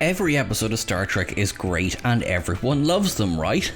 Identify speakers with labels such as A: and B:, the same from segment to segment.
A: Every episode of Star Trek is great and everyone loves them, right?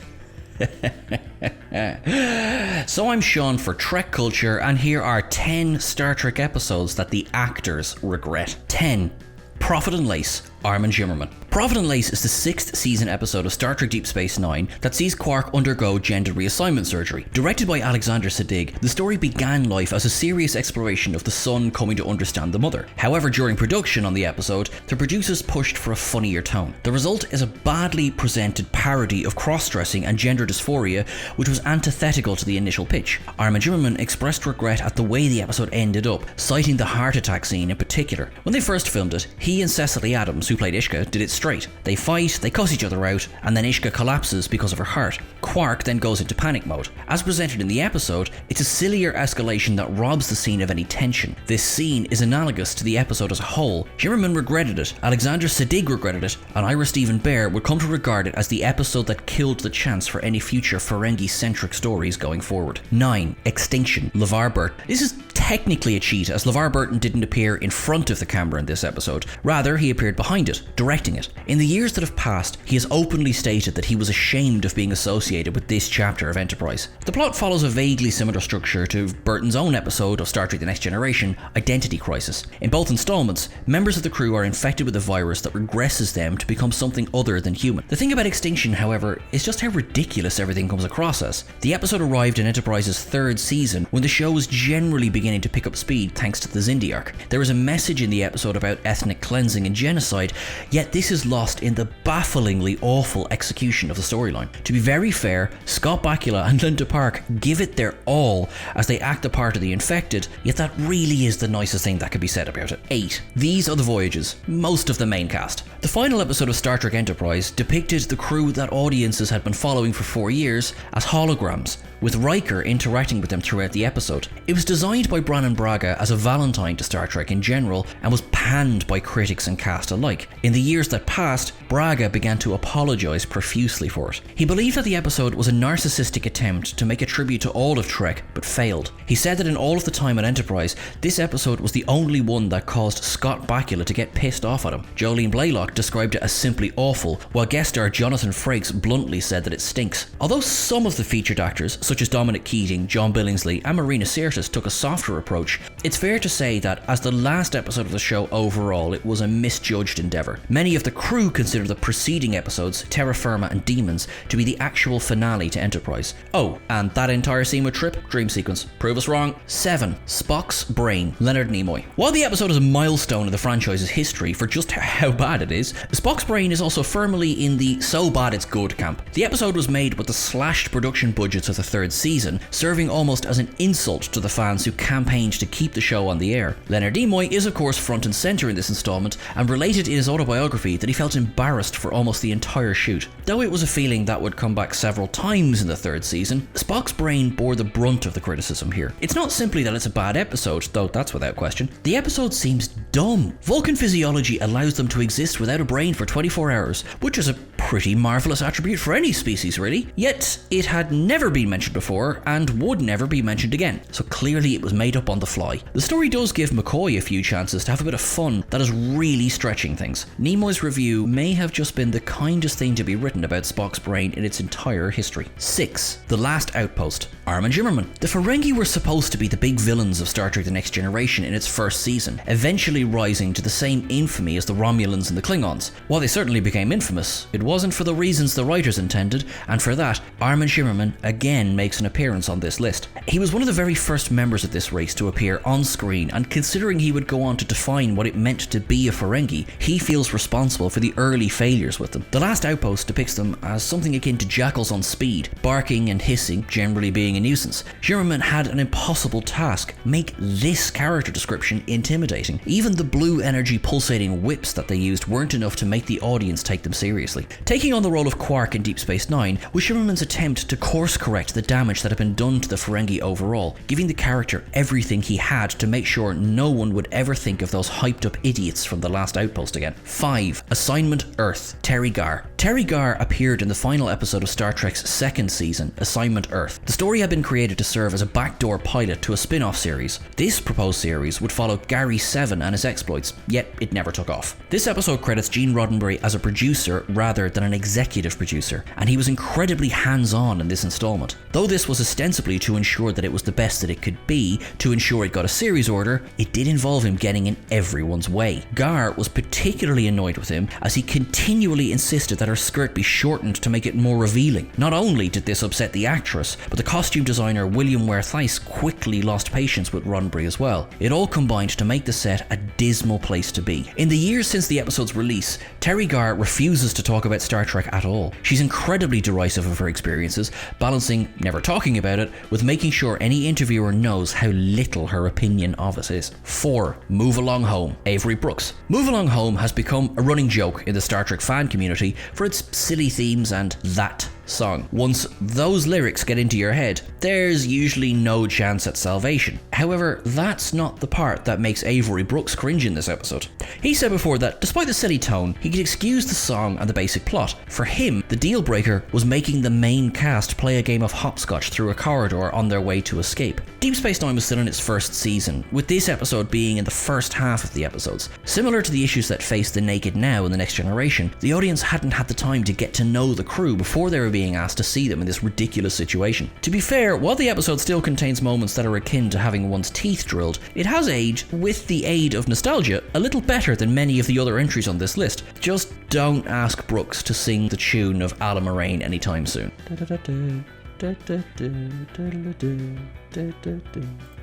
A: So I'm Sean for Trek Culture, and here are 10 Star Trek episodes that the actors regret. 10. Prophet and Lace, Armin Shimmerman. Prophet and Lace is the 6th season episode of Star Trek Deep Space Nine that sees Quark undergo gender reassignment surgery. Directed by Alexander Siddig, the story began life as a serious exploration of the son coming to understand the mother. However, during production on the episode, the producers pushed for a funnier tone. The result is a badly presented parody of cross-dressing and gender dysphoria, which was antithetical to the initial pitch. Armin Shimmerman expressed regret at the way the episode ended up, citing the heart attack scene in particular. When they first filmed it, he and Cecily Adams, who played Ishka, did it straight. They fight, they cuss each other out, and then Ishka collapses because of her heart. Quark then goes into panic mode. As presented in the episode, it's a sillier escalation that robs the scene of any tension. This scene is analogous to the episode as a whole. Shimmerman regretted it, Alexander Siddig regretted it, and Ira Steven Behr would come to regard it as the episode that killed the chance for any future Ferengi-centric stories going forward. 9. Extinction, LeVar Burton. This is technically a cheat, as LeVar Burton didn't appear in front of the camera in this episode. Rather, he appeared behind it, directing it. In the years that have passed, he has openly stated that he was ashamed of being associated with this chapter of Enterprise. The plot follows a vaguely similar structure to Burton's own episode of Star Trek The Next Generation, Identity Crisis. In both installments, members of the crew are infected with a virus that regresses them to become something other than human. The thing about Extinction, however, is just how ridiculous everything comes across as. The episode arrived in Enterprise's 3rd season, when the show was generally beginning to pick up speed thanks to the Xindi arc. There is a message in the episode about ethnic cleansing and genocide, yet this is lost in the bafflingly awful execution of the storyline. To be very fair, Scott Bakula and Linda Park give it their all as they act the part of the infected, yet that really is the nicest thing that could be said about it. 8. These Are The Voyages, most of the main cast. The final episode of Star Trek Enterprise depicted the crew that audiences had been following for 4 years as holograms, with Riker interacting with them throughout the episode. It was designed by Brannon Braga as a valentine to Star Trek in general, and was panned by critics and cast alike. In the years that passed, Braga began to apologise profusely for it. He believed that the episode was a narcissistic attempt to make a tribute to all of Trek, but failed. He said that in all of the time at Enterprise, this episode was the only one that caused Scott Bakula to get pissed off at him. Jolene Blaylock described it as simply awful, while guest star Jonathan Frakes bluntly said that it stinks. Although some of the featured actors, such as Dominic Keating, John Billingsley and Marina Sirtis, took a softer approach, it's fair to say that as the last episode of the show overall, it was a misjudged endeavour. Many of the crew consider the preceding episodes, Terra Firma and Demons, to be the actual finale to Enterprise. Oh, and that entire scene with Trip, dream sequence. Prove us wrong. 7. Spock's Brain, Leonard Nimoy. While the episode is a milestone in the franchise's history for just how bad it is, Spock's Brain is also firmly in the so bad it's good camp. The episode was made with the slashed production budgets of the 3rd season, serving almost as an insult to the fans who campaigned to keep the show on the air. Leonard Nimoy is of course front and centre in this installment, and related in his autobiography that he felt embarrassed for almost the entire shoot. Though it was a feeling that would come back several times in the 3rd season, Spock's Brain bore the brunt of the criticism here. It's not simply that it's a bad episode, though that's without question. The episode seems dumb. Vulcan physiology allows them to exist without a brain for 24 hours, which is a pretty marvellous attribute for any species really, yet it had never been mentioned before and would never be mentioned again, so clearly it was made up on the fly. The story does give McCoy a few chances to have a bit of fun that is really stretching things. Nimoy's review may have just been the kindest thing to be written about Spock's Brain in its entire history. 6. The Last Outpost, Armin Shimmerman. The Ferengi were supposed to be the big villains of Star Trek The Next Generation in its 1st season, eventually rising to the same infamy as the Romulans and the Klingons. While they certainly became infamous, it wasn't for the reasons the writers intended, and for that, Armin Shimmerman again makes an appearance on this list. He was one of the very first members of this race to appear on screen, and considering he would go on to define what it meant to be a Ferengi, he feels responsible for the early failures with them. The Last Outpost depicts them as something akin to jackals on speed, barking and hissing, generally being a nuisance. Shimmerman had an impossible task: make this character description intimidating. Even the blue energy pulsating whips that they used weren't enough to make the audience take them seriously. Taking on the role of Quark in Deep Space Nine was Shimmerman's attempt to course-correct the damage that had been done to the Ferengi overall, giving the character everything he had to make sure no one would ever think of those hyped-up idiots from the Last Outpost again. 5. Assignment Earth, Terry Garr. Terry Garr appeared in the final episode of Star Trek's second season, Assignment Earth. The story had been created to serve as a backdoor pilot to a spin-off series. This proposed series would follow Gary 7 and his exploits, yet it never took off. This episode credits Gene Roddenberry as a producer rather than an executive producer, and he was incredibly hands-on in this installment. Though this was ostensibly to ensure that it was the best that it could be, to ensure it got a series order, it did involve him getting in everyone's way. Garr was particularly annoyed with him as he continually insisted that her skirt be shortened to make it more revealing. Not only did this upset the actress, but the costume designer William Ware Theiss quickly lost patience with Roddenberry as well. It all combined to make the set a dismal place to be. In the years since the episode's release, Terry Garr refuses to talk about Star Trek at all. She's incredibly derisive of her experiences, balancing never talking about it with making sure any interviewer knows how little her opinion of it is. 4. Move Along Home, Avery Brooks. Move Along Home has become a running joke in the Star Trek fan community for its silly themes and that song. Once those lyrics get into your head, there's usually no chance at salvation. However, that's not the part that makes Avery Brooks cringe in this episode. He said before that, despite the silly tone, he could excuse the song and the basic plot. For him, the deal breaker was making the main cast play a game of hopscotch through a corridor on their way to escape. Deep Space Nine was still in its first season, with this episode being in the first half of the episodes. Similar to the issues that faced the Naked Now in The Next Generation, the audience hadn't had the time to get to know the crew before they were being asked to see them in this ridiculous situation. To be fair, while the episode still contains moments that are akin to having one's teeth drilled, it has aged, with the aid of nostalgia, a little better than many of the other entries on this list. Just don't ask Brooks to sing the tune of Alan Moraine anytime soon.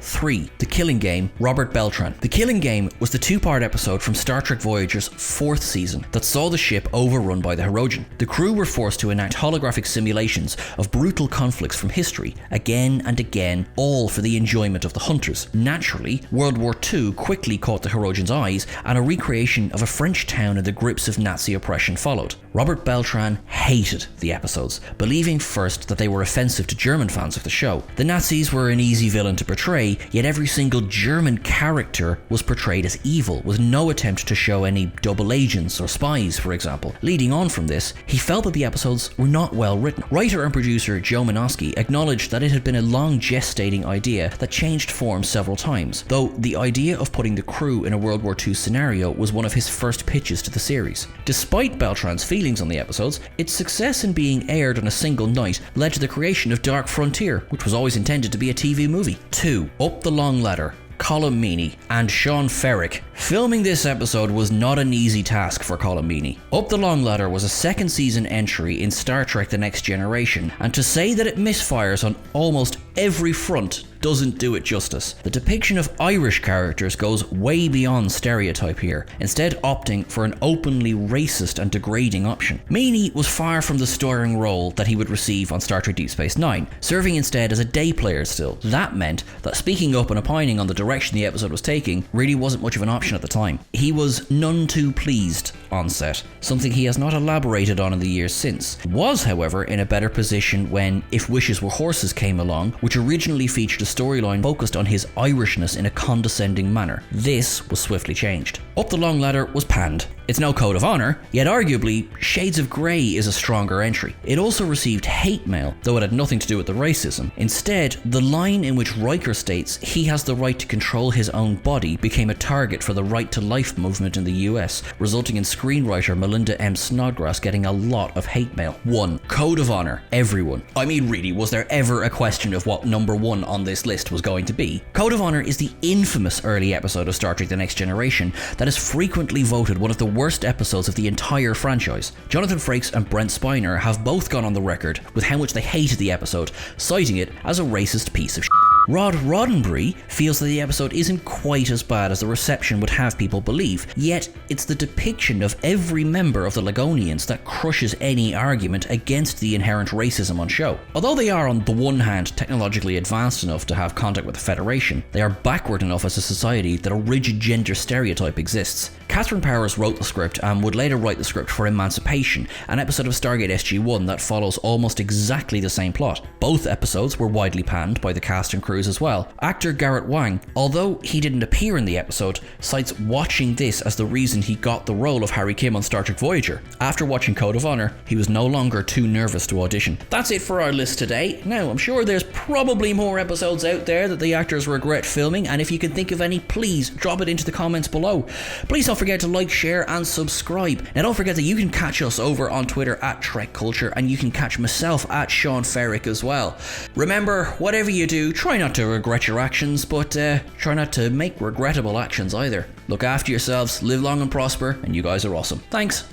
A: 3. The Killing Game, Robert Beltran. The Killing Game was the two-part episode from Star Trek Voyager's 4th season that saw the ship overrun by the Hirogen. The crew were forced to enact holographic simulations of brutal conflicts from history, again and again, all for the enjoyment of the hunters. Naturally, World War II quickly caught the Hirogen's eyes, and a recreation of a French town in the grips of Nazi oppression followed. Robert Beltran hated the episodes, believing first that they were offensive to German fans of the show. The Nazis were an easy villain to portray, yet every single German character was portrayed as evil, with no attempt to show any double agents or spies, for example. Leading on from this, he felt that the episodes were not well written. Writer and producer Joe Menosky acknowledged that it had been a long gestating idea that changed form several times, though the idea of putting the crew in a World War II scenario was one of his first pitches to the series. Despite Beltran's feelings on the episodes, its success in being aired on a single night led to the creation of Dark Frontier, which was always intended to be a TV movie. 2. Up the Long Ladder, Colm Meaney and Sean Ferrick. Filming this episode was not an easy task for Colm Meaney. Up the Long Ladder was a second season entry in Star Trek The Next Generation, and to say that it misfires on almost every front doesn't do it justice. The depiction of Irish characters goes way beyond stereotype here, instead opting for an openly racist and degrading option. Meaney was far from the starring role that he would receive on Star Trek Deep Space Nine, serving instead as a day player still. That meant that speaking up and opining on the direction the episode was taking really wasn't much of an option at the time. He was none too pleased on set, something he has not elaborated on in the years since. Was, however, in a better position when If Wishes Were Horses came along, which originally featured a storyline focused on his Irishness in a condescending manner. This was swiftly changed. Up the Long Ladder was panned. It's no code of honour, yet arguably, Shades of Grey is a stronger entry. It also received hate mail, though it had nothing to do with the racism. Instead, the line in which Riker states he has the right to control his own body became a target for the Right to Life movement in the US, resulting in screenwriter Melinda M. Snodgrass getting a lot of hate mail. 1. Code of honour. Everyone. I mean, really, was there ever a question of what number 1 on this list was going to be? Code of Honour is the infamous early episode of Star Trek The Next Generation that is frequently voted one of the worst episodes of the entire franchise. Jonathan Frakes and Brent Spiner have both gone on the record with how much they hated the episode, citing it as a racist piece of shit. Rod Roddenberry feels that the episode isn't quite as bad as the reception would have people believe, yet it's the depiction of every member of the Ligonians that crushes any argument against the inherent racism on show. Although they are on the one hand technologically advanced enough to have contact with the Federation, they are backward enough as a society that a rigid gender stereotype exists. Catherine Powers wrote the script and would later write the script for Emancipation, an episode of Stargate SG-1 that follows almost exactly the same plot. Both episodes were widely panned by the cast and crews as well. Actor Garrett Wang, although he didn't appear in the episode, cites watching this as the reason he got the role of Harry Kim on Star Trek Voyager. After watching Code of Honor, he was no longer too nervous to audition. That's it for our list today. Now, I'm sure there's probably more episodes out there that the actors regret filming, and if you can think of any, please drop it into the comments below. Please don't forget to like, share and subscribe. Now don't forget that you can catch us over on Twitter at Trek Culture, and you can catch myself at Sean Ferrick as well. Remember, whatever you do, try not to regret your actions, but try not to make regrettable actions either. Look after yourselves, live long and prosper, and you guys are awesome. Thanks.